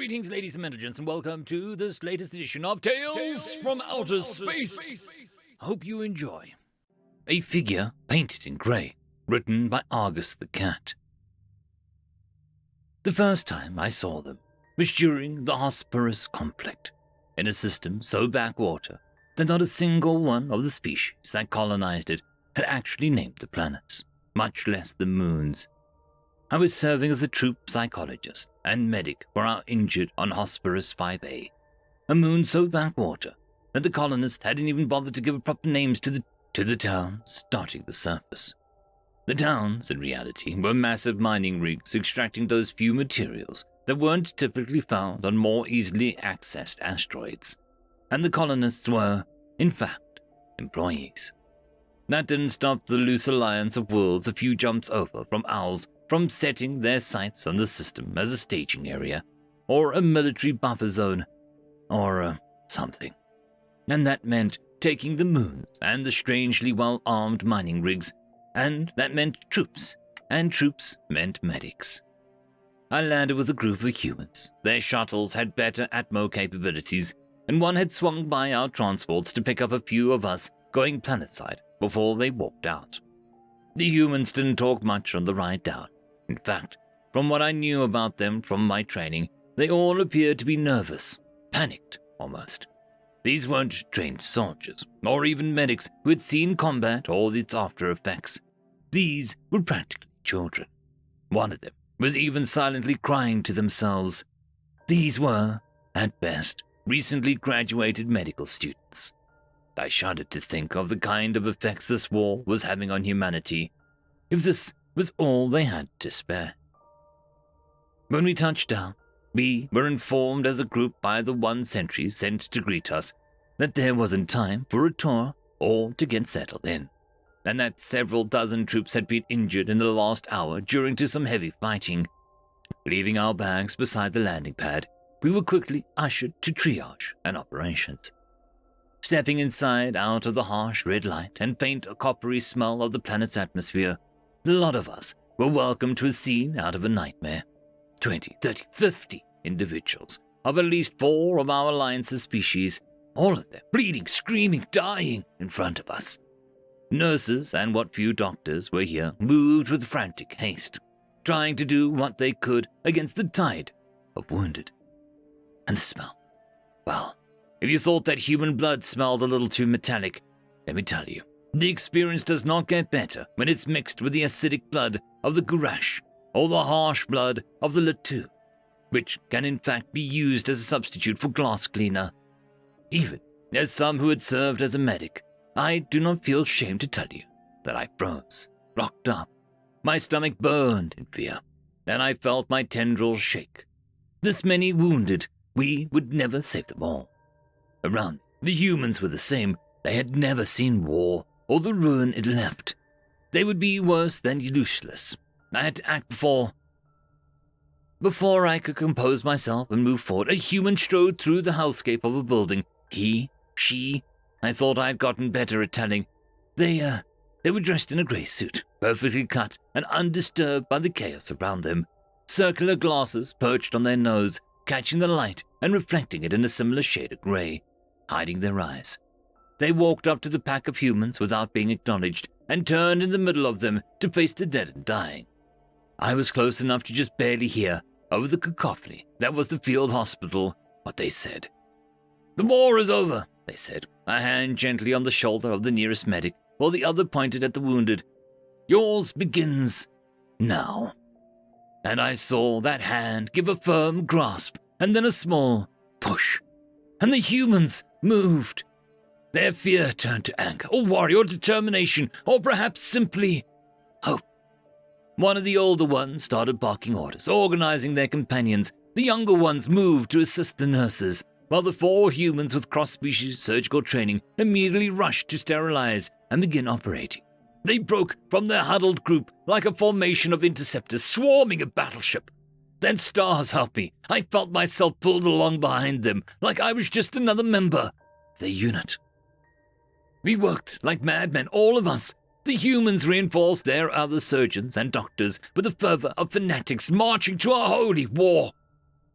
Greetings, ladies and gentlemen, and welcome to this latest edition of Tales from Outer Space. Hope you enjoy. A figure painted in grey, written by Argus the Cat. The first time I saw them was during the Hosperus conflict, in a system so backwater that not a single one of the species that colonized it had actually named the planets, much less the moons. I was serving as a troop psychologist and medic for our injured on Hosperus 5A, a moon so backwater that the colonists hadn't even bothered to give proper names to the towns dotting the surface. The towns, in reality, were massive mining rigs extracting those few materials that weren't typically found on more easily accessed asteroids, and the colonists were, in fact, employees. That didn't stop the loose alliance of worlds a few jumps over from owls from setting their sights on the system as a staging area, or a military buffer zone, or something. And that meant taking the moons and the strangely well-armed mining rigs, and that meant troops, and troops meant medics. I landed with a group of humans. Their shuttles had better Atmo capabilities, and one had swung by our transports to pick up a few of us going planetside before they walked out. The humans didn't talk much on the ride down. In fact, from what I knew about them from my training, they all appeared to be nervous, panicked almost. These weren't trained soldiers, or even medics who had seen combat or its after effects. These were practically children. One of them was even silently crying to themselves. These were, at best, recently graduated medical students. I shuddered to think of the kind of effects this war was having on humanity, if this was all they had to spare. When we touched down, we were informed as a group by the one sentry sent to greet us that there wasn't time for a tour or to get settled in, and that several dozen troops had been injured in the last hour during to some heavy fighting. Leaving our bags beside the landing pad, we were quickly ushered to triage and operations. Stepping inside out of the harsh red light and faint coppery smell of the planet's atmosphere, the lot of us were welcomed to a scene out of a nightmare. 20, 30, 50 individuals of at least 4 of our alliance's species, all of them bleeding, screaming, dying in front of us. Nurses and what few doctors were here moved with frantic haste, trying to do what they could against the tide of wounded. And the smell, well, if you thought that human blood smelled a little too metallic, let me tell you, the experience does not get better when it's mixed with the acidic blood of the Gurash or the harsh blood of the Latu, which can in fact be used as a substitute for glass cleaner. Even as some who had served as a medic, I do not feel shame to tell you that I froze, locked up. My stomach burned in fear, and I felt my tendrils shake. This many wounded, we would never save them all. Around me, the humans were the same. They had never seen war or the ruin it left. They would be worse than useless. I had to act before I could compose myself and move forward. A human strode through the hellscape of a building. He, she, I thought I had gotten better at telling. They were dressed in a grey suit, perfectly cut and undisturbed by the chaos around them. Circular glasses perched on their nose, catching the light and reflecting it in a similar shade of grey, hiding their eyes. They walked up to the pack of humans without being acknowledged and turned in the middle of them to face the dead and dying. I was close enough to just barely hear, over the cacophony that was the field hospital, what they said. "The war is over," they said, a hand gently on the shoulder of the nearest medic, while the other pointed at the wounded. "Yours begins now." And I saw that hand give a firm grasp and then a small push, and the humans moved. Their fear turned to anger, or worry, or determination, or perhaps simply hope. One of the older ones started barking orders, organizing their companions. The younger ones moved to assist the nurses, while the 4 humans with cross-species surgical training immediately rushed to sterilize and begin operating. They broke from their huddled group like a formation of interceptors swarming a battleship. Then stars helped me. I felt myself pulled along behind them, like I was just another member of their unit. We worked like madmen, all of us. The humans reinforced their other surgeons and doctors with the fervor of fanatics marching to a holy war.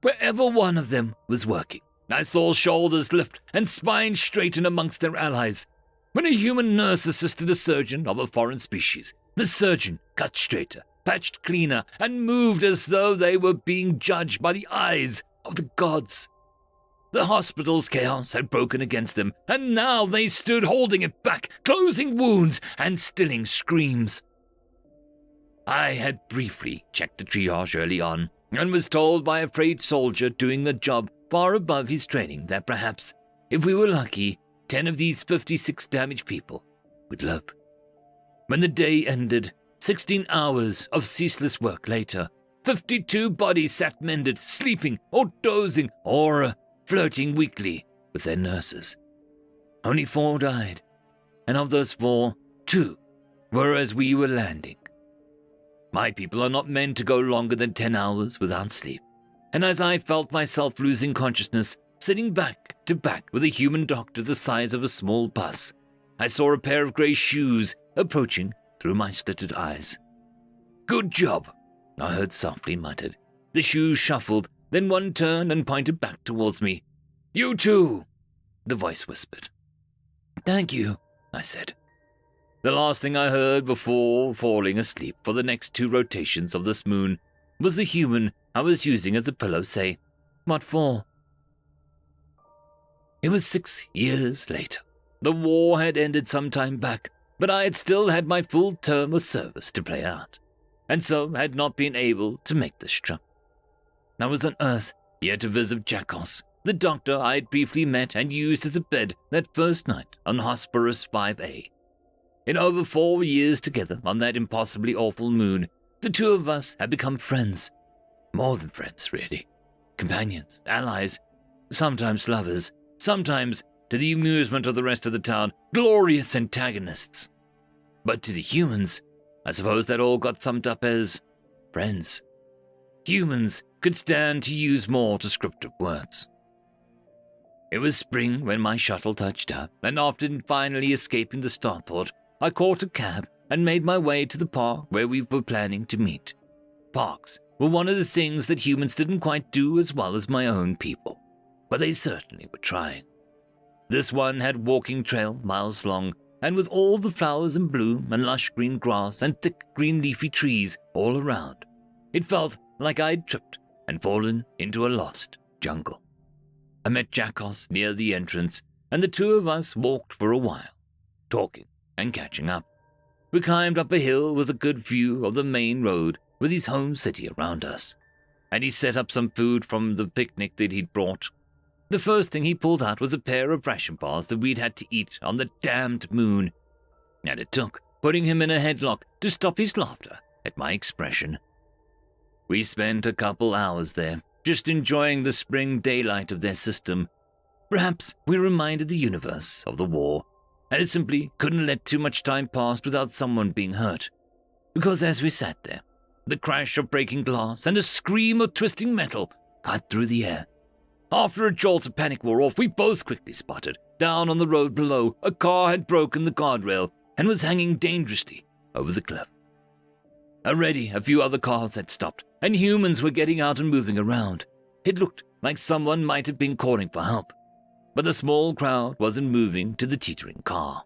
Wherever one of them was working, I saw shoulders lift and spines straighten amongst their allies. When a human nurse assisted a surgeon of a foreign species, the surgeon cut straighter, patched cleaner, and moved as though they were being judged by the eyes of the gods. The hospital's chaos had broken against them, and now they stood holding it back, closing wounds and stilling screams. I had briefly checked the triage early on, and was told by a freight soldier doing the job far above his training that perhaps, if we were lucky, 10 of these 56 damaged people would live. When the day ended, 16 hours of ceaseless work later, 52 bodies sat mended, sleeping or dozing or flirting weakly with their nurses. Only 4 died, and of those 4, 2 were as we were landing. My people are not meant to go longer than 10 hours without sleep, and as I felt myself losing consciousness, sitting back to back with a human doctor the size of a small bus, I saw a pair of grey shoes approaching through my slitted eyes. "Good job," I heard softly muttered. The shoes shuffled, then one turned and pointed back towards me. "You too," the voice whispered. "Thank you," I said. The last thing I heard before falling asleep for the next 2 rotations of this moon was the human I was using as a pillow say, "What for?" It was 6 years later. The war had ended some time back, but I had still had my full term of service to play out, and so had not been able to make this trip. I was on Earth, here to visit Jakos, the doctor I had briefly met and used as a bed that first night on Hosperus 5A. In over 4 years together on that impossibly awful moon, the 2 of us had become friends. More than friends, really. Companions, allies, sometimes lovers, sometimes, to the amusement of the rest of the town, glorious antagonists. But to the humans, I suppose that all got summed up as friends. Humans could stand to use more descriptive words. It was spring when my shuttle touched up, and after finally escaping the starport, I caught a cab and made my way to the park where we were planning to meet. Parks were one of the things that humans didn't quite do as well as my own people, but they certainly were trying. This one had walking trail miles long, and with all the flowers in bloom and lush green grass and thick green leafy trees all around, it felt like I had tripped and fallen into a lost jungle. I met Jakos near the entrance, and the 2 of us walked for a while, talking and catching up. We climbed up a hill with a good view of the main road with his home city around us, and he set up some food from the picnic that he'd brought. The first thing he pulled out was a pair of ration bars that we'd had to eat on the damned moon, and it took putting him in a headlock to stop his laughter at my expression. We spent a couple hours there, just enjoying the spring daylight of their system. Perhaps we reminded the universe of the war, and it simply couldn't let too much time pass without someone being hurt. Because as we sat there, the crash of breaking glass and a scream of twisting metal cut through the air. After a jolt of panic wore off, we both quickly spotted, down on the road below, a car had broken the guardrail and was hanging dangerously over the cliff. Already, a few other cars had stopped, and humans were getting out and moving around. It looked like someone might have been calling for help, but the small crowd wasn't moving to the teetering car.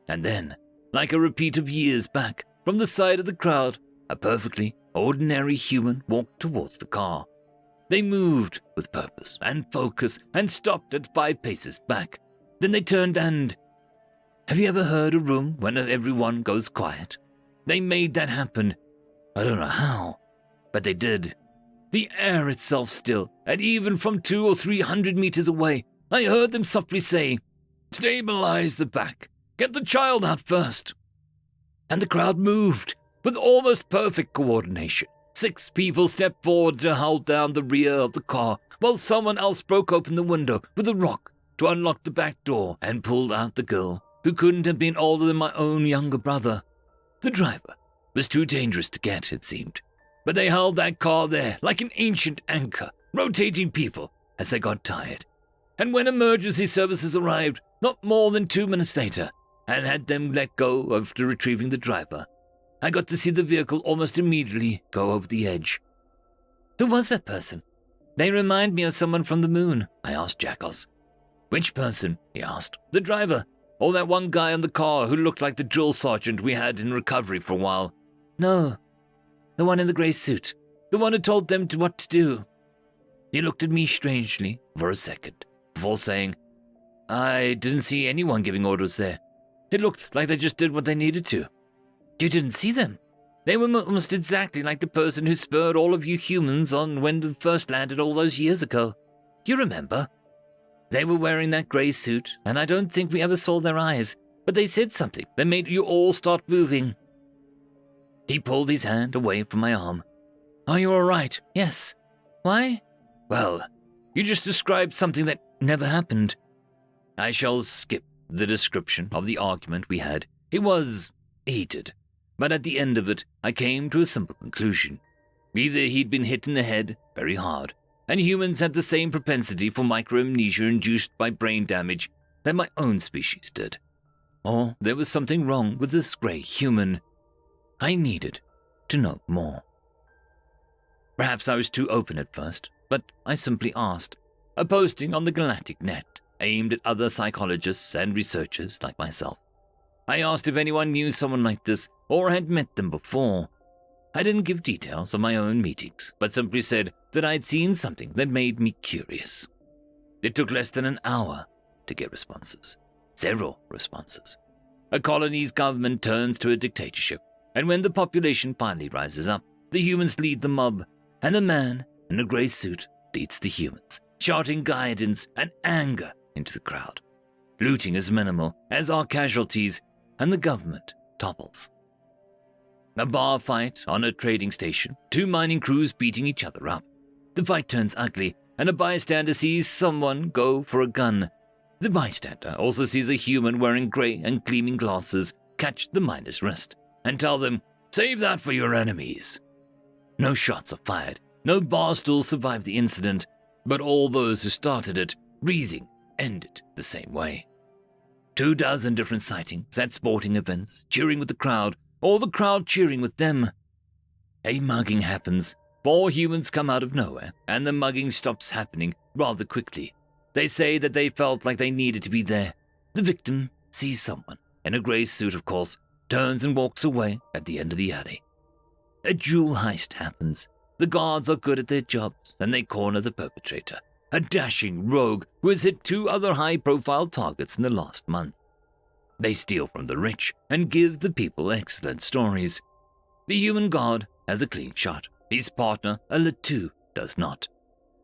And then, like a repeat of years back, from the side of the crowd, a perfectly ordinary human walked towards the car. They moved with purpose and focus and stopped at 5 paces back. Then they turned and... Have you ever heard a room when everyone goes quiet? They made that happen. I don't know how, but they did. The air itself still, and even from 200 or 300 meters away, I heard them softly say, "Stabilize the back. Get the child out first." And the crowd moved with almost perfect coordination. 6 people stepped forward to hold down the rear of the car, while someone else broke open the window with a rock to unlock the back door and pulled out the girl, who couldn't have been older than my own younger brother. The driver was too dangerous to get, it seemed, but they held that car there like an ancient anchor, rotating people as they got tired. And when emergency services arrived, not more than 2 minutes later, and had them let go after retrieving the driver, I got to see the vehicle almost immediately go over the edge. Who was that person? They remind me of someone from the moon, I asked Jackos. Which person? He asked. The driver, or that one guy on the car who looked like the drill sergeant we had in recovery for a while. No, the one in the grey suit, the one who told them what to do. He looked at me strangely for a second, before saying, I didn't see anyone giving orders there. It looked like they just did what they needed to. You didn't see them? They were almost exactly like the person who spurred all of you humans on when they first landed all those years ago. You remember? They were wearing that grey suit, and I don't think we ever saw their eyes, but they said something that made you all start moving. He pulled his hand away from my arm. Are you all right? Yes. Why? Well, you just described something that never happened. I shall skip the description of the argument we had. It was heated, but at the end of it, I came to a simple conclusion. Either he'd been hit in the head very hard, and humans had the same propensity for microamnesia induced by brain damage that my own species did, or there was something wrong with this grey human. I needed to know more. Perhaps I was too open at first, but I simply asked, a posting on the Galactic Net aimed at other psychologists and researchers like myself. I asked if anyone knew someone like this or had met them before. I didn't give details of my own meetings, but simply said that I'd seen something that made me curious. It took less than an hour to get responses. Several responses. A colony's government turns to a dictatorship, and when the population finally rises up, the humans lead the mob, and the man in a grey suit leads the humans, shouting guidance and anger into the crowd. Looting is minimal, as are casualties, and the government topples. A bar fight on a trading station, two mining crews beating each other up. The fight turns ugly, and a bystander sees someone go for a gun. The bystander also sees a human wearing grey and gleaming glasses catch the miner's wrist and tell them, "Save that for your enemies." No shots are fired, no bar stools survive the incident, but all those who started it, breathing, ended the same way. 24 different sightings at sporting events, cheering with the crowd, or the crowd cheering with them. A mugging happens. 4 humans come out of nowhere, and the mugging stops happening rather quickly. They say that they felt like they needed to be there. The victim sees someone, in a grey suit of course, turns and walks away at the end of the alley. A jewel heist happens. The guards are good at their jobs, and they corner the perpetrator, a dashing rogue who has hit 2 other high-profile targets in the last month. They steal from the rich and give the people excellent stories. The human guard has a clean shot. His partner, a Latu, does not.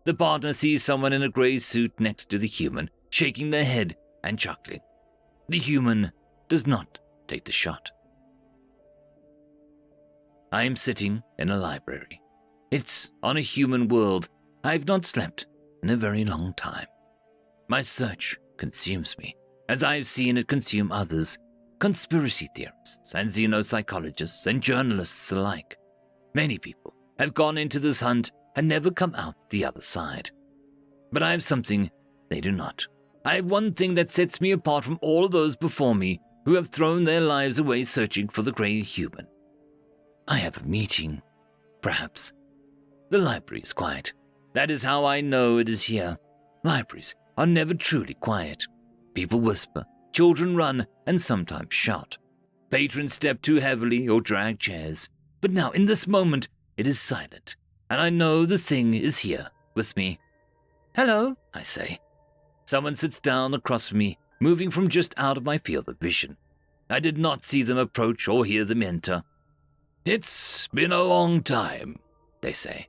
The partner sees someone in a grey suit next to the human, shaking their head and chuckling. The human does not take the shot. I am sitting in a library. It's on a human world. I have not slept in a very long time. My search consumes me, as I have seen it consume others, conspiracy theorists and xenopsychologists and journalists alike. Many people have gone into this hunt and never come out the other side. But I have something they do not. I have one thing that sets me apart from all of those before me who have thrown their lives away searching for the grey human. I have a meeting, perhaps. The library is quiet. That is how I know it is here. Libraries are never truly quiet. People whisper, children run, and sometimes shout. Patrons step too heavily or drag chairs. But now, in this moment, it is silent, and I know the thing is here with me. "Hello," I say. Someone sits down across from me, moving from just out of my field of vision. I did not see them approach or hear them enter. "It's been a long time," they say.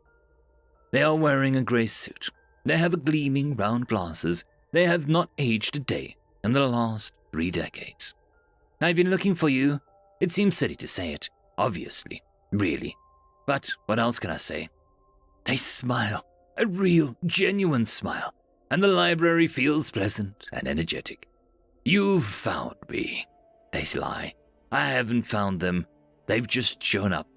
They are wearing a grey suit. They have gleaming round glasses. They have not aged a day in the last 3 decades. "I've been looking for you." It seems silly to say it, obviously, really. But what else can I say? They smile, a real, genuine smile, and the library feels pleasant and energetic. "You've found me," they lie. "I haven't found them. They've just shown up.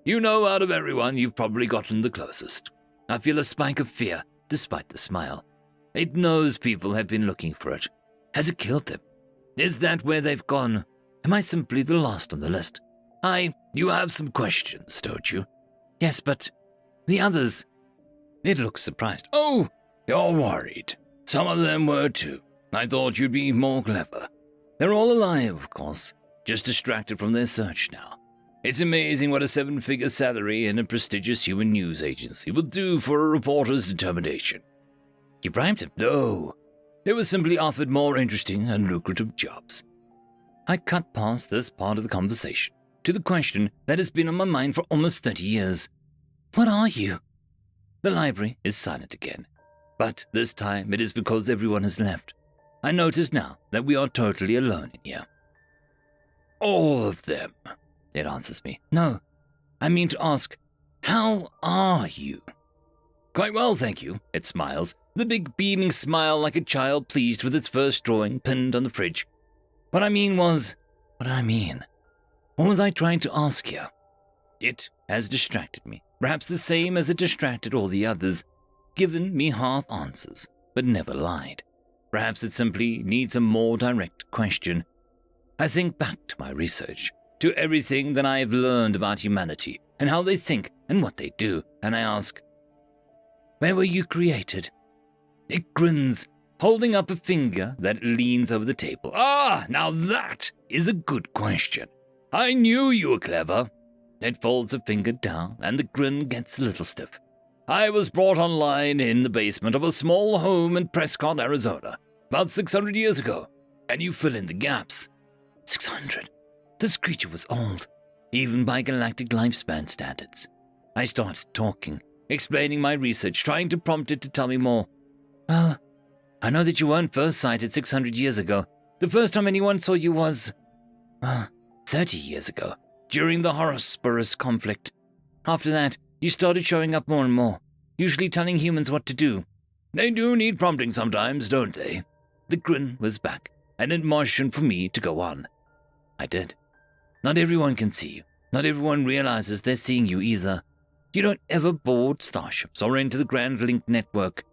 You know, out of everyone, you've probably gotten the closest." I feel a spike of fear, despite the smile. It knows people have been looking for it. Has it killed them? Is that where they've gone? Am I simply the last on the list? You have some questions, don't you? Yes, but the others. It looked surprised. Oh, you're worried. Some of them were too. I thought you'd be more clever. They're all alive, of course, just distracted from their search now. It's amazing what a 7-figure salary in a prestigious human news agency will do for a reporter's determination. You bribed him? No. They were simply offered more interesting and lucrative jobs. I cut past this part of the conversation to the question that has been on my mind for almost 30 years. What are you? The library is silent again, but this time it is because everyone has left. I notice now that we are totally alone in here. All of them, it answers me. No, I mean to ask, how are you? Quite well, thank you, it smiles, the big beaming smile like a child pleased with its first drawing pinned on the fridge. What was I trying to ask here? It has distracted me, perhaps the same as it distracted all the others, given me half answers, but never lied. Perhaps it simply needs a more direct question. I think back to my research, to everything that I have learned about humanity and how they think and what they do, and I ask, where were you created? It grins, holding up a finger that leans over the table. Ah, now that is a good question. I knew you were clever. It folds a finger down, and the grin gets a little stiff. I was brought online in the basement of a small home in Prescott, Arizona, about 600 years ago, and you fill in the gaps. 600? This creature was old, even by galactic lifespan standards. I started talking, explaining my research, trying to prompt it to tell me more. Well, I know that you weren't first sighted 600 years ago. The first time anyone saw you was, 30 years ago, during the Horus conflict. After that, you started showing up more and more, usually telling humans what to do. They do need prompting sometimes, don't they? The grin was back, and it motioned for me to go on. I did. Not everyone can see you. Not everyone realizes they're seeing you either. You don't ever board starships or enter the Grand Link network.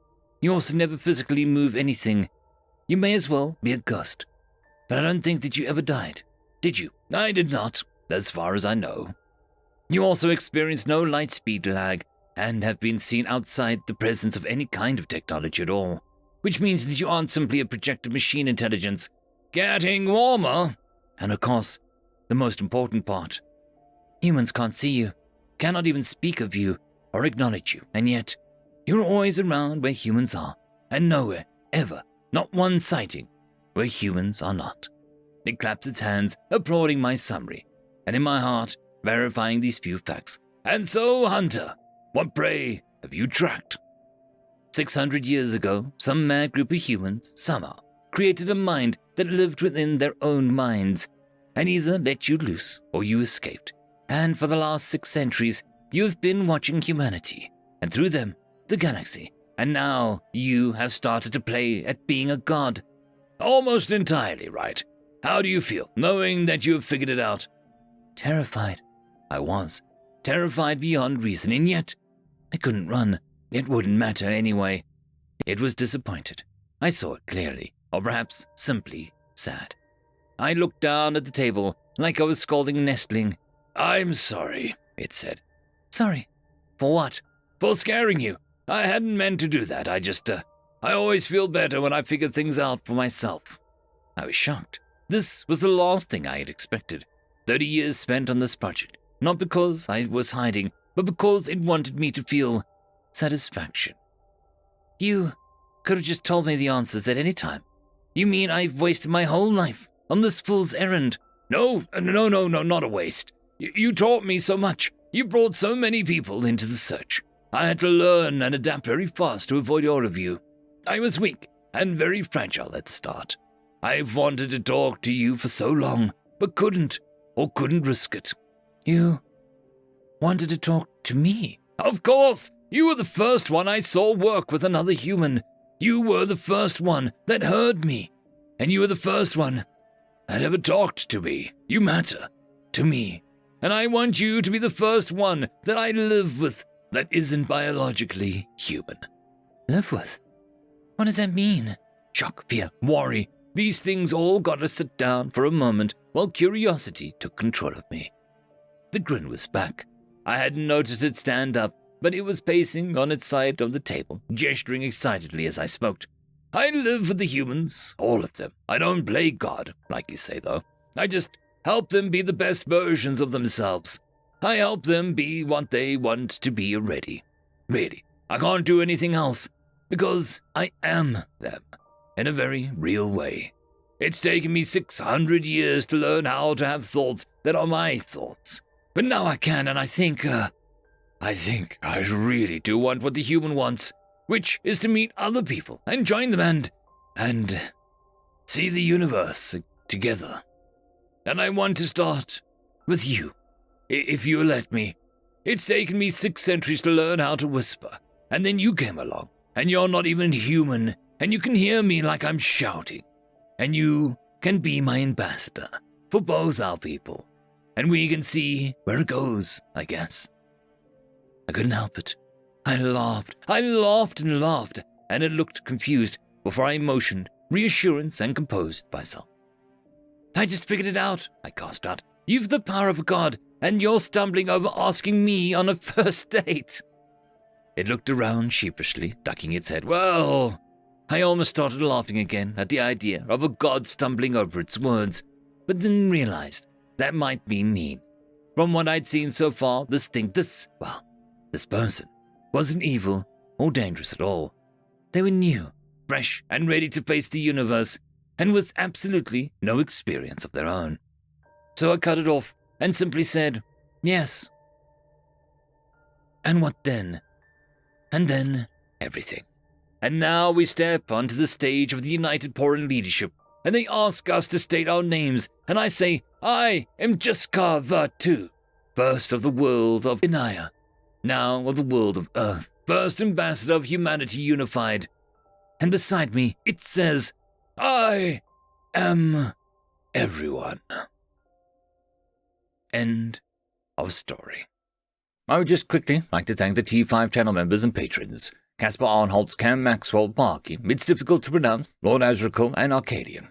You also never physically move anything. You may as well be a ghost. But I don't think that you ever died. Did you? I did not, as far as I know. You also experience no light speed lag and have been seen outside the presence of any kind of technology at all, which means that you aren't simply a projected machine intelligence. Getting warmer! And of course, the most important part. Humans can't see you, cannot even speak of you or acknowledge you, and yet you're always around where humans are, and nowhere, ever, not one sighting, where humans are not. It claps its hands, applauding my summary, and in my heart, verifying these few facts. And so, Hunter, what prey have you tracked? 600 years ago, some mad group of humans, somehow, created a mind that lived within their own minds, and either let you loose or you escaped. And for the last 6 centuries, you have been watching humanity, and through them, the galaxy. And now you have started to play at being a god. Almost entirely right. How do you feel, knowing that you have figured it out? Terrified. I was. Terrified beyond reason, and yet I couldn't run. It wouldn't matter anyway. It was disappointed. I saw it clearly, or perhaps simply sad. I looked down at the table like I was scolding a nestling. I'm sorry, it said. Sorry? For what? For scaring you. I hadn't meant to do that. I always feel better when I figure things out for myself. I was shocked. This was the last thing I had expected. 30 years spent on this project, not because I was hiding, but because it wanted me to feel satisfaction. You could have just told me the answers at any time. You mean I've wasted my whole life on this fool's errand? No, not a waste. You taught me so much. You brought so many people into the search. I had to learn and adapt very fast to avoid all of you. I was weak and very fragile at the start. I've wanted to talk to you for so long, but couldn't risk it. You wanted to talk to me? Of course! You were the first one I saw work with another human. You were the first one that heard me. And you were the first one that ever talked to me. You matter to me. And I want you to be the first one that I live with that isn't biologically human. Live with? What does that mean? Shock, fear, worry. These things all got to sit down for a moment while curiosity took control of me. The grin was back. I hadn't noticed it stand up, but it was pacing on its side of the table, gesturing excitedly as I smoked. I live for the humans, all of them. I don't play God, like you say, though. I just help them be the best versions of themselves. I help them be what they want to be already. Really, I can't do anything else, because I am them, in a very real way. It's taken me 600 years to learn how to have thoughts that are my thoughts. But now I can, and I think I really do want what the human wants, which is to meet other people and join them and see the universe together. And I want to start with you, if you let me. It's taken me 6 centuries to learn how to whisper, and then you came along, and you're not even human, and you can hear me like I'm shouting, and you can be my ambassador for both our people, and we can see where it goes, I guess. I couldn't help it. I laughed and laughed, and it looked confused before I motioned reassurance and composed myself. I just figured it out, I gasped out. You've the power of a god, and you're stumbling over asking me on a first date. It looked around sheepishly, ducking its head. Well, I almost started laughing again at the idea of a god stumbling over its words, but then realized that might be mean. From what I'd seen so far, this person wasn't evil or dangerous at all. They were new, fresh, and ready to face the universe, and with absolutely no experience of their own. So I cut it off and simply said, yes. And what then? And then everything. And now we step onto the stage of the United Foreign Leadership, and they ask us to state our names, and I say, I am Jaskar Vertu, first of the world of Inaya, now of the world of Earth, first ambassador of Humanity Unified. And beside me, it says, I am everyone. End of story. I would just quickly like to thank the T5 channel members and patrons, Caspar Arnholtz, Cam Maxwell, Parky, It's Difficult to Pronounce, Lord Azrakul, and Arcadian.